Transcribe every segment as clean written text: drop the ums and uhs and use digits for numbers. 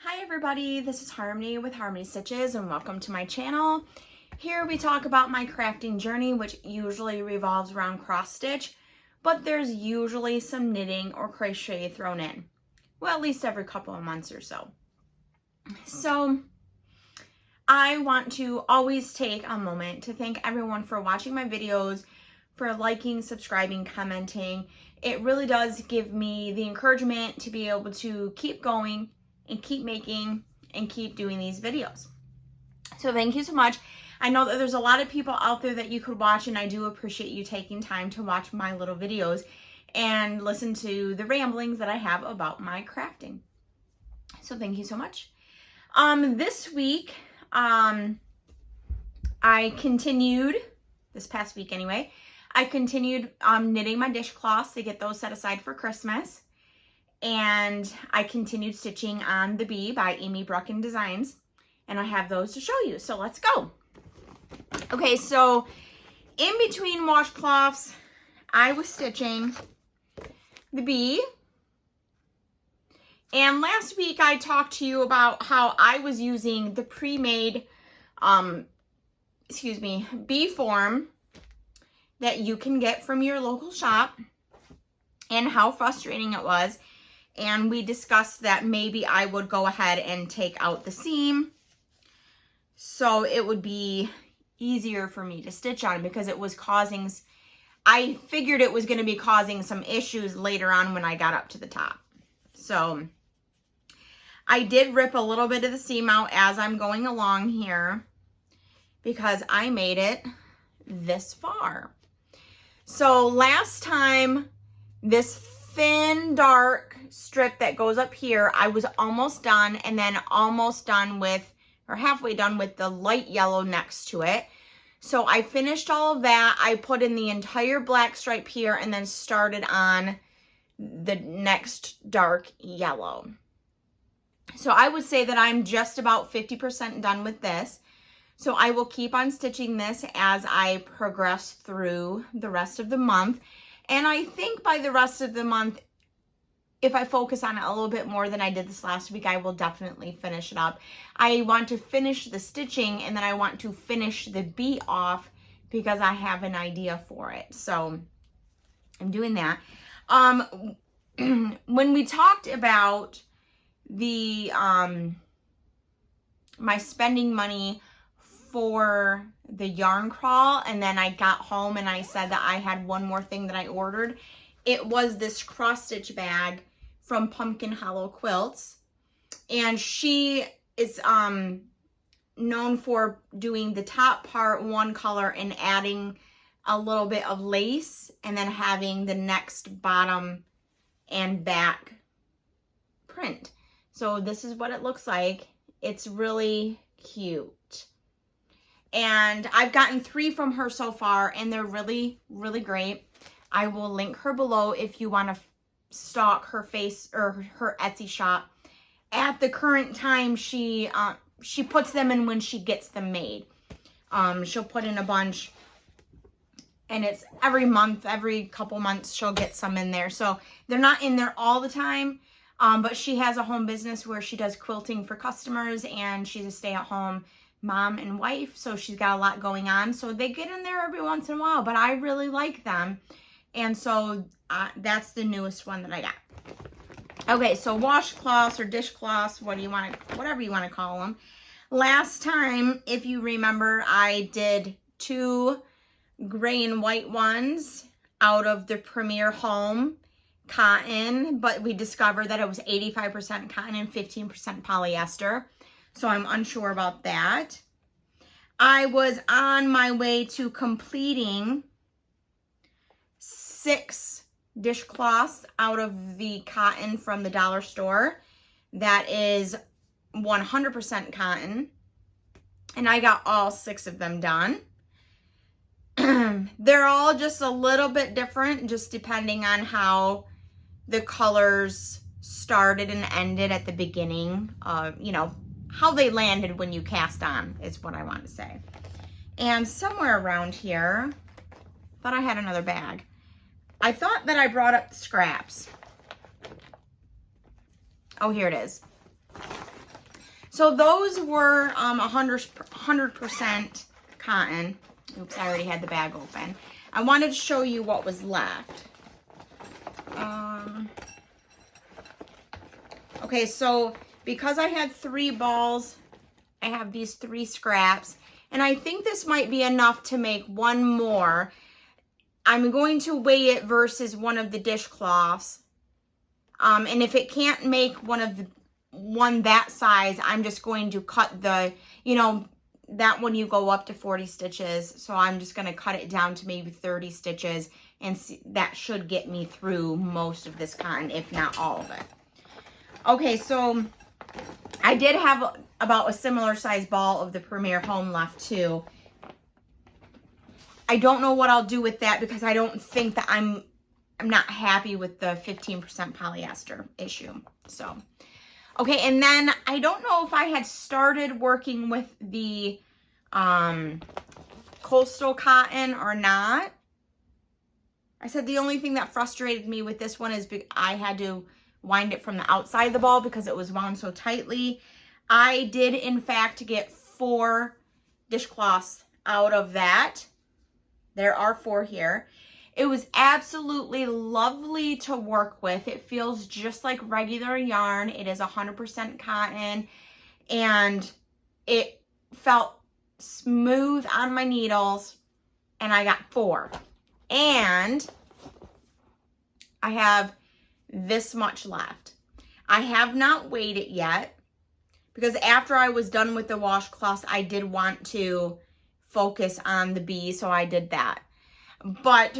Hi everybody, this is Harmony with Harmony Stitches and welcome to my channel. Here we talk about my crafting journey, which usually revolves around cross stitch, but there's usually some knitting or crochet thrown in. Well, at least every couple of months or so. So I want to always take a moment to thank everyone for watching my videos, for liking, subscribing, commenting. It really does give me the encouragement to be able to keep going and keep making and keep doing these videos. So thank you so much. I know that there's a lot of people out there that you could watch, and I do appreciate you taking time to watch my little videos and listen to the ramblings that I have about my crafting. So thank you so much. This week, I continued, this past week anyway, I continued knitting my dishcloths to get those set aside for Christmas. And I continued stitching on the Bee by Amy Bruecken Designs, and I have those to show you. So let's go. Okay, so in between washcloths, I was stitching the Bee. And last week I talked to you about how I was using the pre-made, Bee form that you can get from your local shop and how frustrating it was. And we discussed that maybe I would go ahead and take out the seam so it would be easier for me to stitch on, because it was causing, I figured it was going to be causing some issues later on when I got up to the top. So I did rip a little bit of the seam out as I'm going along here because I made it this far. So last time, this thin dark strip that goes up here, I was almost done, and then almost done with, or halfway done with, the light yellow next to it. So I finished all of that. I put in the entire black stripe here and then started on the next dark yellow. So I would say that I'm just about 50% done with this. So I will keep on stitching this as I progress through the rest of the month. And I think by the rest of the month, if I focus on it a little bit more than I did this last week, I will definitely finish it up. I want to finish the stitching, and then I want to finish the Bee off because I have an idea for it. So I'm doing that. When we talked about the my spending money for the yarn crawl, and then I got home and I said that I had one more thing that I ordered. It was this cross stitch bag from Pumpkin Hollow Quilts, and she is known for doing the top part one color and adding a little bit of lace, and then having the next bottom and back print. So this is what it looks like. It's really cute. And I've gotten 3 from her so far, and they're really, really great. I will link her below if you want to stalk her face or her Etsy shop. At the current time, she puts them in when she gets them made. She'll put in a bunch, and it's every month, every couple months, she'll get some in there. So they're not in there all the time. But she has a home business where she does quilting for customers, and she's a stay-at-home mom and wife, so she's got a lot going on. So they get in there every once in a while, but I really like them. And so that's the newest one that I got. Okay, so washcloths or dishcloths, whatever you want to call them. Last time, if you remember, I did 2 gray and white ones out of the Premier Home cotton, but we discovered that it was 85% cotton and 15% polyester. So I'm unsure about that. I was on my way to completing 6 dishcloths out of the cotton from the dollar store. That is 100% cotton. And I got all 6 of them done. They're all just a little bit different, just depending on how the colors started and ended at the beginning. How they landed when you cast on is what I want to say. And somewhere around here, thought I had another bag. I thought that I brought up the scraps. Oh, here it is. So those were 100% cotton. Oops, I already had the bag open. I wanted to show you what was left. Okay, so because I had 3 balls, I have these 3 scraps, and I think this might be enough to make one more. I'm going to weigh it versus one of the dishcloths. And if it can't make one that size, I'm just going to cut the, that one you go up to 40 stitches. So I'm just going to cut it down to maybe 30 stitches, and see, that should get me through most of this cotton, if not all of it. Okay, so I did have about a similar size ball of the Premier Home left too. I don't know what I'll do with that because I don't think that I'm not happy with the 15% polyester issue. So, okay, and then I don't know if I had started working with the coastal cotton or not. I said the only thing that frustrated me with this one is I had to wind it from the outside of the ball because it was wound so tightly. I did, in fact, get 4 dishcloths out of that. There are 4 here. It was absolutely lovely to work with. It feels just like regular yarn. It is 100% cotton, and it felt smooth on my needles, and I got 4. And I have this much left. I have not weighed it yet because after I was done with the washcloths, I did want to focus on the bees, so I did that. But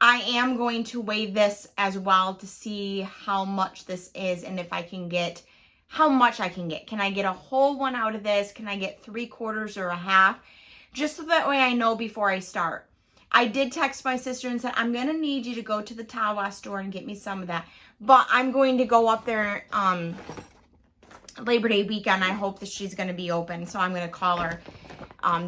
I am going to weigh this as well to see how much this is and if I can get, how much I can get. Can I get a whole one out of this? Can I get 3/4 or a half? Just so that way I know before I start. I did text my sister and said, I'm going to need you to go to the Tawa store and get me some of that. But I'm going to go up there Labor Day weekend. I hope that she's going to be open. So I'm going to call her,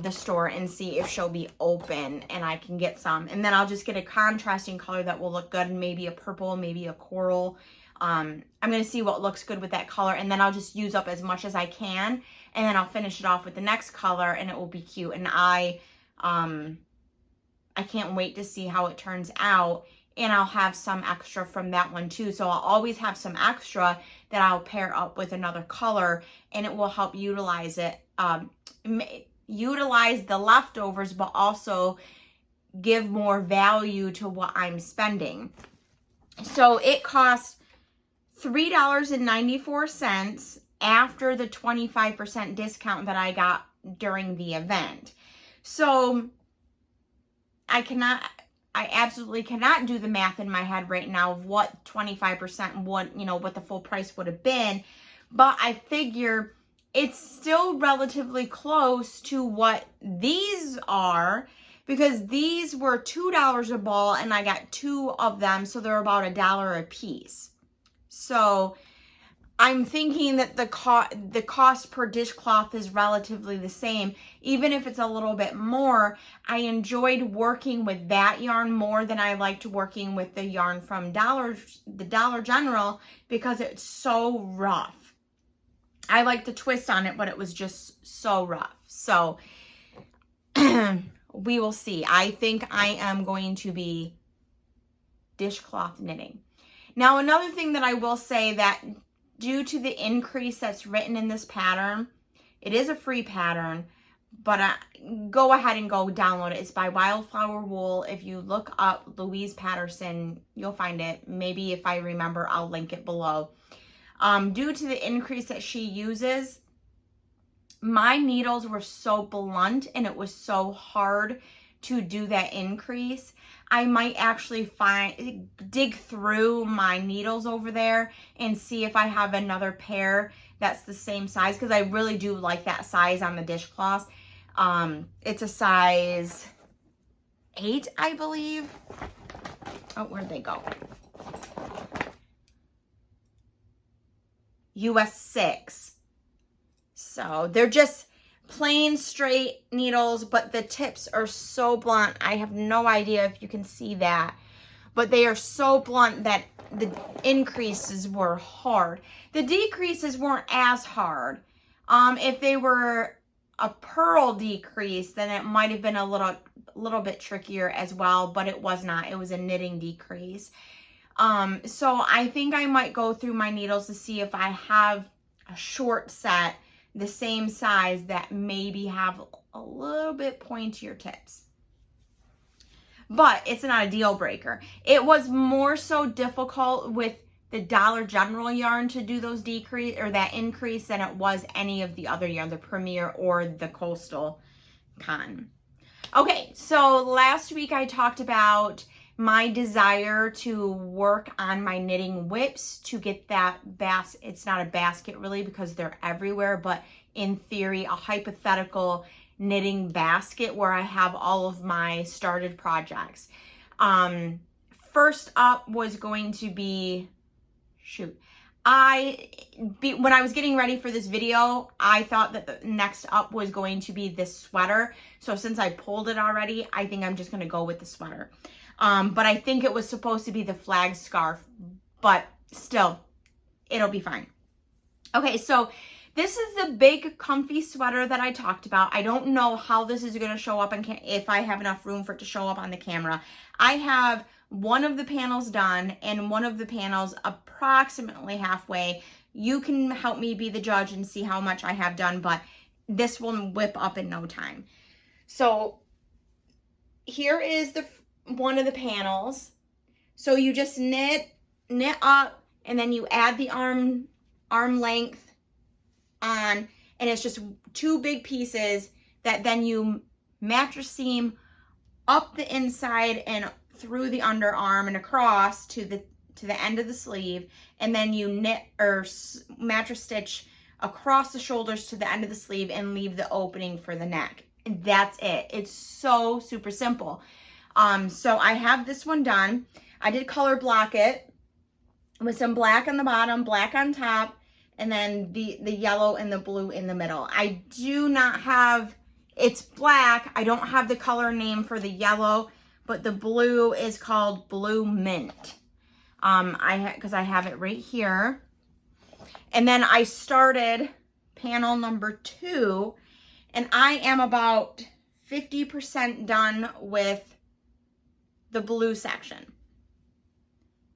the store, and see if she'll be open and I can get some. And then I'll just get a contrasting color that will look good, and maybe a purple, maybe a coral. I'm going to see what looks good with that color, and then I'll just use up as much as I can, and then I'll finish it off with the next color, and it will be cute. And I can't wait to see how it turns out. And I'll have some extra from that one too. So I'll always have some extra that I'll pair up with another color, and it will help utilize it, utilize the leftovers, but also give more value to what I'm spending. So it cost $3.94 after the 25% discount that I got during the event. So I absolutely cannot do the math in my head right now of what 25%, what the full price would have been. But I figure it's still relatively close to what these are, because these were $2 a ball and I got 2 of them. So they're about $1 a piece. So I'm thinking that the cost per dishcloth is relatively the same. Even if it's a little bit more, I enjoyed working with that yarn more than I liked working with the yarn from the Dollar General, because it's so rough. I like the twist on it, but it was just so rough. So we will see. I think I am going to be dishcloth knitting. Now, another thing that I will say, that due to the increase that's written in this pattern, it is a free pattern, but go ahead and go download it. It's by Wildflower Wool. If you look up Louise Patterson, you'll find it. Maybe if I remember, I'll link it below. Due to the increase that she uses, my needles were so blunt and it was so hard to do that increase. I might actually dig through my needles over there and see if I have another pair that's the same size, because I really do like that size on the dishcloth. It's a size 8, I believe. Oh, where'd they go? US 6. So they're just plain straight needles, but the tips are so blunt. I have no idea if you can see that, but they are so blunt that the increases were hard. The decreases weren't as hard, If they were a purl decrease, then it might have been a little bit trickier as well, but it was not. It was a knitting decrease. So I think I might go through my needles to see if I have a short set the same size that maybe have a little bit pointier tips. But it's not a deal breaker. It was more so difficult with the Dollar General yarn to do those decrease or that increase than it was any of the other yarn, the Premier or the Coastal Cotton. Okay, so last week I talked about my desire to work on my knitting whips to get that it's not a basket really because they're everywhere, but in theory, a hypothetical knitting basket where I have all of my started projects. First up was going to be, when I was getting ready for this video, I thought that the next up was going to be this sweater. So since I pulled it already, I think I'm just going to go with the sweater. But I think it was supposed to be the flag scarf, but still, it'll be fine. Okay, so this is the big comfy sweater that I talked about. I don't know how this is going to show up if I have enough room for it to show up on the camera. I have one of the panels done and one of the panels approximately halfway. You can help me be the judge and see how much I have done, but this will whip up in no time. So here is one of the panels. So you just knit up and then you add the arm length on, and it's just two big pieces that then you mattress seam up the inside and through the underarm and across to the end of the sleeve, and then you knit or mattress stitch across the shoulders to the end of the sleeve and leave the opening for the neck. And that's it. It's so super simple. So I have this one done. I did color block it with some black on the bottom, black on top, and then the yellow and the blue in the middle. I do not have, it's black. I don't have the color name for the yellow, but the blue is called Blue Mint. Because I have it right here. And then I started panel number 2, and I am about 50% done with the blue section.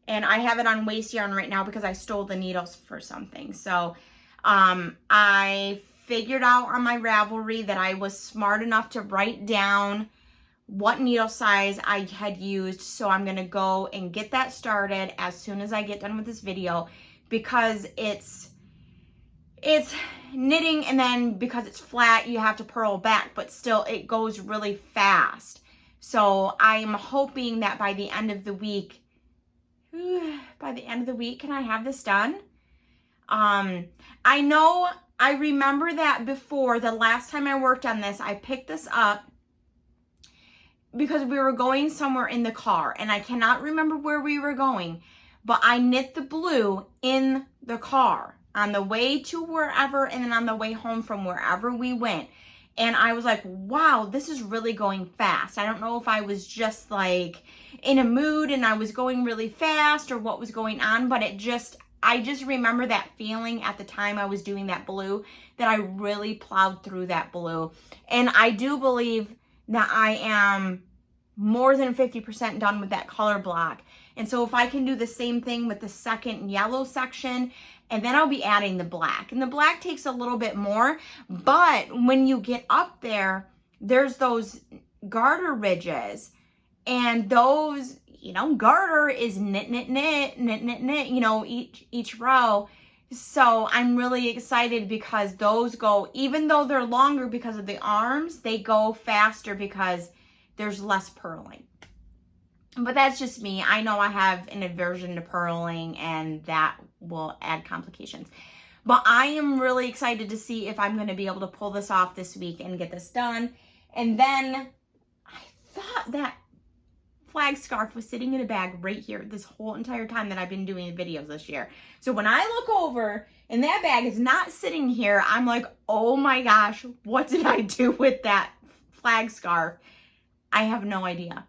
And I have it on waste yarn right now because I stole the needles for something. So I figured out on my Ravelry that I was smart enough to write down what needle size I had used. So I'm going to go and get that started as soon as I get done with this video, because it's knitting, and then because it's flat, you have to purl back, but still it goes really fast. So I'm hoping that by the end of the week, can I have this done? I remember that before, the last time I worked on this, I picked this up because we were going somewhere in the car, and I cannot remember where we were going, but I knit the blue in the car on the way to wherever, and then on the way home from wherever we went. And I was like, wow, this is really going fast. I don't know if I was just like in a mood and I was going really fast or what was going on, but I just remember that feeling at the time I was doing that blue, that I really plowed through that blue. And I do believe that I am more than 50% done with that color block. And so if I can do the same thing with the second yellow section, and then I'll be adding the black. And the black takes a little bit more, but when you get up there, there's those garter ridges, and those, garter is knit, knit, knit, knit, knit, knit, each row. So I'm really excited because those go, even though they're longer because of the arms, they go faster because there's less purling. But that's just me. I know I have an aversion to purling, and that will add complications. But I am really excited to see if I'm going to be able to pull this off this week and get this done. And then I thought that flag scarf was sitting in a bag right here this whole entire time that I've been doing the videos this year. So when I look over and that bag is not sitting here, I'm like, oh my gosh, what did I do with that flag scarf? I have no idea.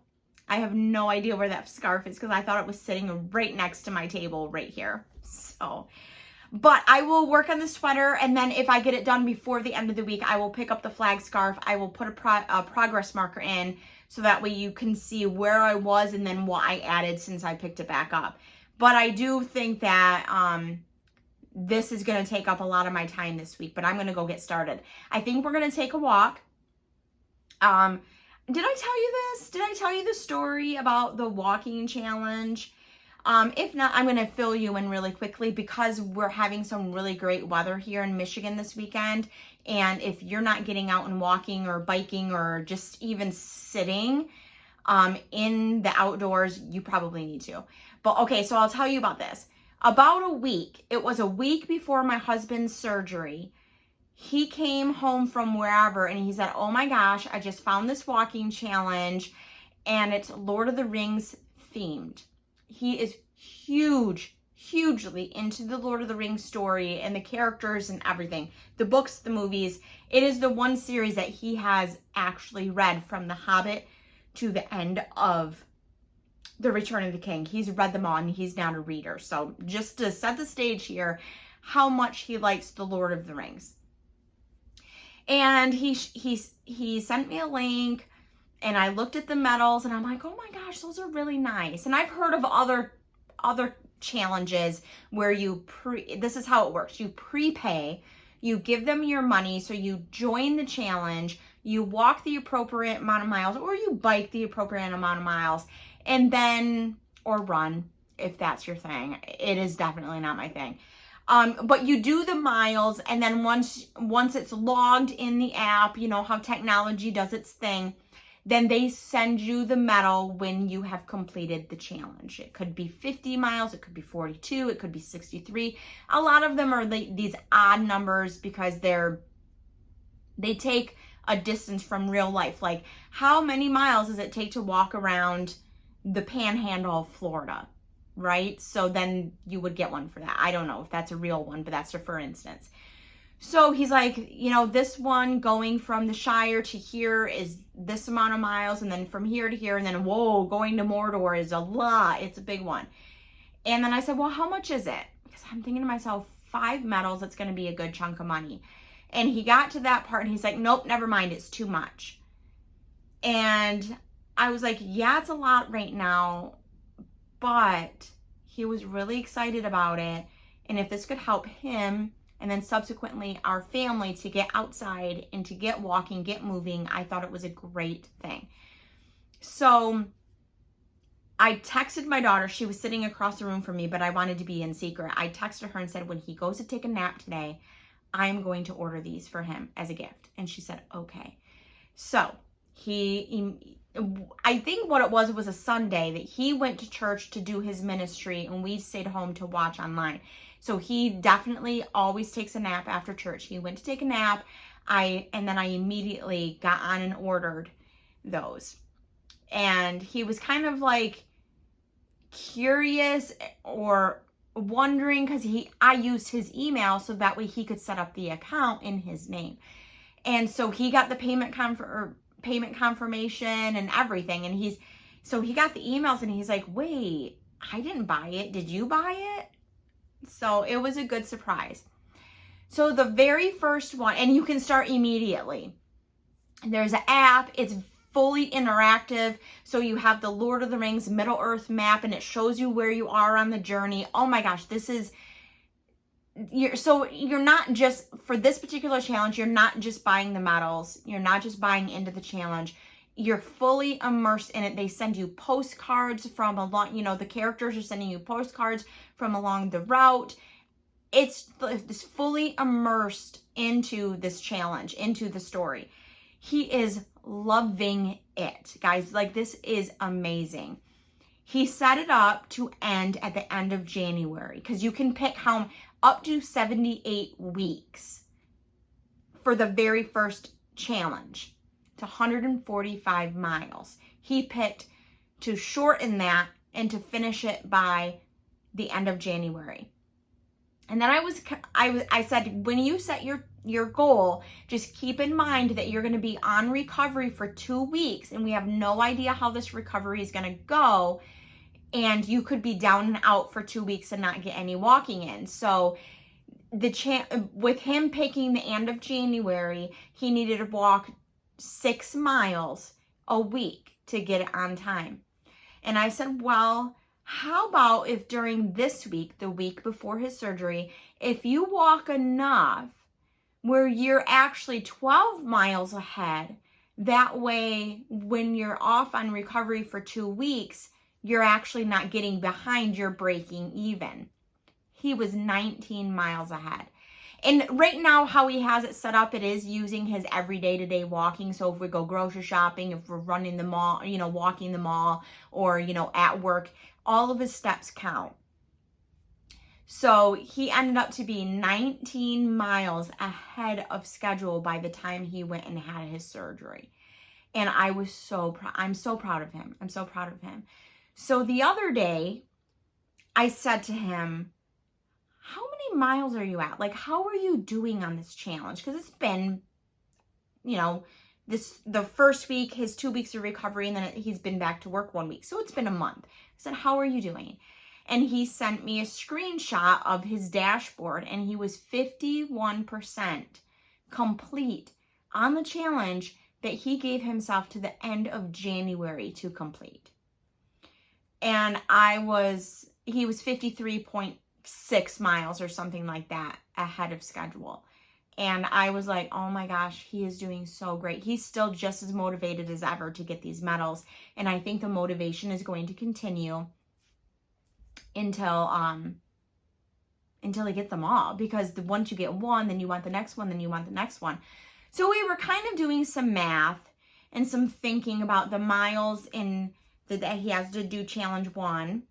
I have no idea where that scarf is because I thought it was sitting right next to my table right here. So, But I will work on the sweater, and then if I get it done before the end of the week, I will pick up the flag scarf. I will put a progress marker in so that way you can see where I was and then what I added since I picked it back up. But I do think that this is going to take up a lot of my time this week, but I'm going to go get started. I think we're going to take a walk. Did I tell you this? Did I tell you the story about the walking challenge? If not, I'm going to fill you in really quickly because we're having some really great weather here in Michigan this weekend. And if you're not getting out and walking or biking or just even sitting in the outdoors, you probably need to. But okay, so I'll tell you about this. About a week, it was a week before my husband's surgery. He came home from wherever and he said, oh my gosh, I just found this walking challenge and it's Lord of the Rings themed. He is hugely into the Lord of the Rings story and the characters and everything. The books, the movies. It is the one series that he has actually read from The Hobbit to the end of The Return of the King. He's read them all and he's not a reader. So just to set the stage here, how much he likes the Lord of the Rings. And he sent me a link. And I looked at the medals and I'm like, oh my gosh, those are really nice. And I've heard of other challenges where this is how it works. You prepay, you give them your money. So you join the challenge, you walk the appropriate amount of miles or you bike the appropriate amount of miles and then, or run if that's your thing. It is definitely not my thing. But you do the miles and then once it's logged in the app, you know how technology does its thing, then they send you the medal when you have completed the challenge. It could be 50 miles, it could be 42, it could be 63. A lot of them are these odd numbers because they take a distance from real life. Like how many miles does it take to walk around the panhandle of Florida, right? So then you would get one for that. I don't know if that's a real one, but that's a for instance. So he's like, you know, this one going from the Shire to here is this amount of miles. And then from here to here. And then, whoa, going to Mordor is a lot. It's a big one. And then I said, well, how much is it? Because I'm thinking to myself, 5 medals, it's going to be a good chunk of money. And he got to that part and he's like, nope, never mind. It's too much. And I was like, yeah, it's a lot right now. But he was really excited about it. And if this could help him and then subsequently our family to get outside and to get walking, get moving, I thought it was a great thing. So I texted my daughter. She was sitting across the room from me, but I wanted to be in secret. I texted her and said, when he goes to take a nap today, I'm going to order these for him as a gift. And she said, okay. So I think what it was a Sunday that he went to church to do his ministry and we stayed home to watch online. So he definitely always takes a nap after church. He went to take a nap. And then I immediately got on and ordered those. And he was kind of like curious or wondering because I used his email so that way he could set up the account in his name. And so he got the payment confirmation and everything. And he got the emails and he's like, wait, I didn't buy it. Did you buy it? So it was a good surprise. So the very first one, and you can start immediately. There's an app. It's fully interactive. So you have the Lord of the Rings Middle Earth map and it shows you where you are on the journey. Oh my gosh, you're not just, for this particular challenge, you're not just buying the medals. You're not just buying into the challenge. You're fully immersed in it. They send you postcards from along, the characters are sending you postcards from along the route. It's fully immersed into this challenge, into the story. He is loving it, guys. Like, this is amazing. He set it up to end at the end of January because you can pick up to 78 weeks for the very first challenge. It's 145 miles. He picked to shorten that and to finish it by the end of January. And then I said, when you set your goal, just keep in mind that you're going to be on recovery for 2 weeks and we have no idea how this recovery is going to go. And you could be down and out for 2 weeks and not get any walking in. So with him picking the end of January, he needed to walk 6 miles a week to get it on time. And I said, well, how about if during this week, the week before his surgery, if you walk enough where you're actually 12 miles ahead, that way when you're off on recovery for 2 weeks, you're actually not getting behind, you're breaking even. He was 19 miles ahead. And right now, how he has it set up, it is using his everyday to day walking. So if we go grocery shopping, if we're running the mall, walking the mall, or, at work, all of his steps count. So he ended up to be 19 miles ahead of schedule by the time he went and had his surgery. And I was so proud. I'm so proud of him. I'm so proud of him. So the other day, I said to him, how many miles are you at? Like, how are you doing on this challenge? Because it's been, the first week, his 2 weeks of recovery, and then he's been back to work 1 week. So it's been a month. I said, how are you doing? And he sent me a screenshot of his dashboard, and he was 51% complete on the challenge that he gave himself to the end of January to complete. And he was 53.6 miles or something like that ahead of schedule. And I was like, oh my gosh, he is doing so great. He's still just as motivated as ever to get these medals. And I think the motivation is going to continue until he gets them all. Because once you get one, then you want the next one, then you want the next one. So we were kind of doing some math and some thinking about the miles that he has to do challenge 1.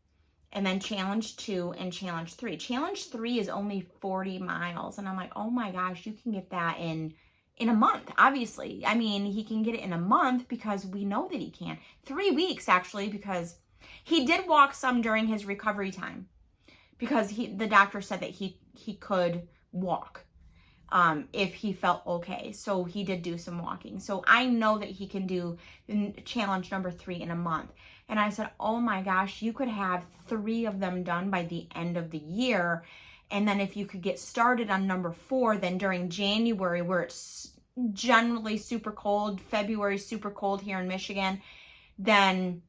And then challenge 2 and challenge 3. Challenge 3 is only 40 miles. And I'm like, oh my gosh, you can get that in a month, obviously. I mean, he can get it in a month because we know that he can. 3 weeks, actually, because he did walk some during his recovery time. Because the doctor said that he could walk if he felt okay. So he did do some walking. So I know that he can do challenge number 3 in a month. And I said, oh my gosh, you could have 3 of them done by the end of the year. And then if you could get started on number 4, then during January, where it's generally super cold, February super cold here in Michigan, then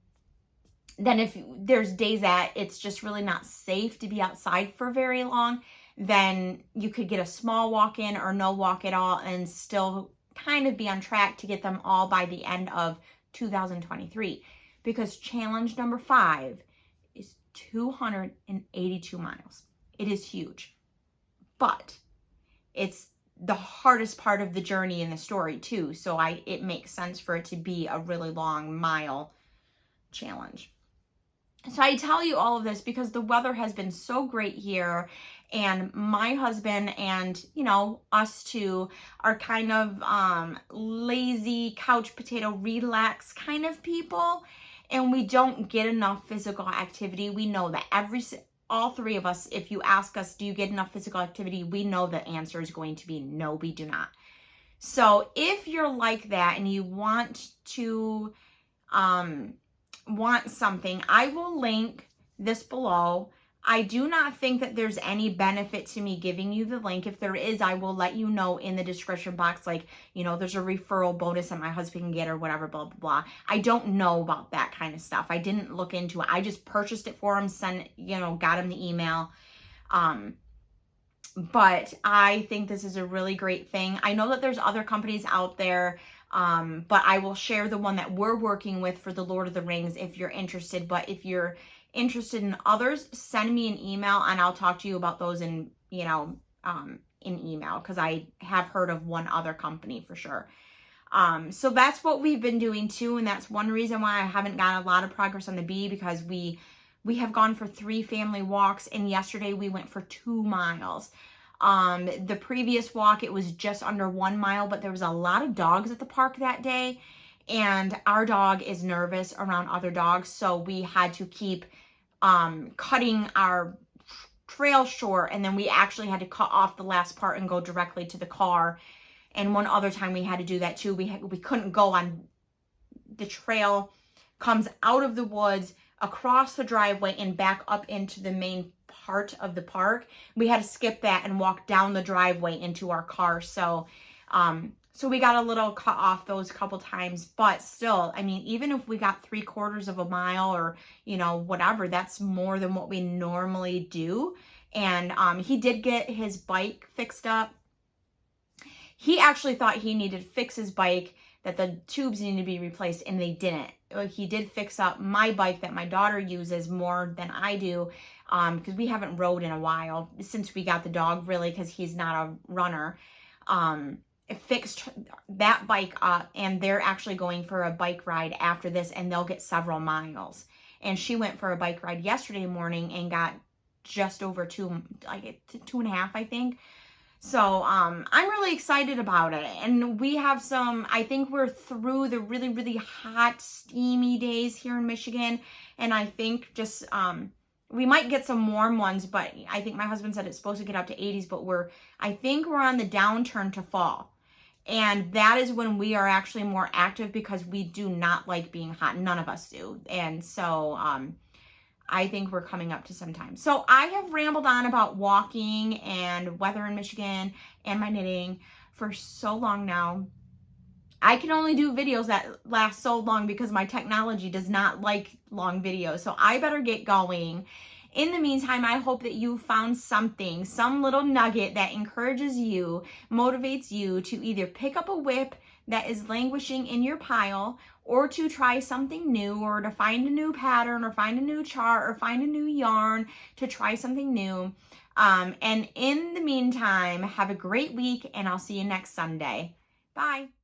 if there's days that it's just really not safe to be outside for very long, then you could get a small walk in or no walk at all and still kind of be on track to get them all by the end of 2023. Because challenge number 5 is 282 miles. It is huge. But it's the hardest part of the journey in the story too. So it makes sense for it to be a really long mile challenge. So I tell you all of this because the weather has been so great here, and my husband and, us two are kind of lazy, couch potato, relax kind of people, and we don't get enough physical activity. We know that all 3 of us, if you ask us, do you get enough physical activity? We know the answer is going to be no, we do not. So if you're like that and you want to want something, I will link this below. I do not think that there's any benefit to me giving you the link. If there is, I will let you know in the description box, like, there's a referral bonus that my husband can get or whatever, blah, blah, blah. I don't know about that kind of stuff. I didn't look into it. I just purchased it for him, got him the email. But I think this is a really great thing. I know that there's other companies out there, but I will share the one that we're working with for the Lord of the Rings if you're interested. But if you're interested in others, send me an email and I'll talk to you about those in email, because I have heard of one other company for sure. So that's what we've been doing too, and that's one reason why I haven't gotten a lot of progress on the B, because we have gone for 3 family walks, and yesterday we went for 2 miles. The previous walk, it was just under 1 mile, but there was a lot of dogs at the park that day, and our dog is nervous around other dogs, so we had to keep cutting our trail short, and then we actually had to cut off the last part and go directly to the car. And one other time we had to do that too. We couldn't go on the trail, comes out of the woods, across the driveway and back up into the main part of the park. We had to skip that and walk down the driveway into our car. So, so we got a little cut off those couple times, but still, I mean, even if we got 3/4 of a mile or, you know, whatever, that's more than what we normally do. And he did get his bike fixed up. He actually thought he needed to fix his bike, that the tubes needed to be replaced, and they didn't. He did fix up my bike that my daughter uses more than I do, because we haven't rode in a while since we got the dog, really, because he's not a runner. It fixed that bike up, and they're actually going for a bike ride after this, and they'll get several miles. And she went for a bike ride yesterday morning and got just over 2.5, I think. So I'm really excited about it. And we have some, I think we're through the really, really hot, steamy days here in Michigan. And I think just, we might get some warm ones, but I think my husband said it's supposed to get up to 80s, but I think we're on the downturn to fall. And that is when we are actually more active, because we do not like being hot. None of us do. And so, I think we're coming up to some time. So I have rambled on about walking and weather in Michigan and my knitting for so long now. I can only do videos that last so long because my technology does not like long videos. So I better get going. In the meantime, I hope that you found something, some little nugget that encourages you, motivates you to either pick up a WIP that is languishing in your pile, or to try something new, or to find a new pattern, or find a new chart, or find a new yarn to try something new. And in the meantime, have a great week, and I'll see you next Sunday. Bye.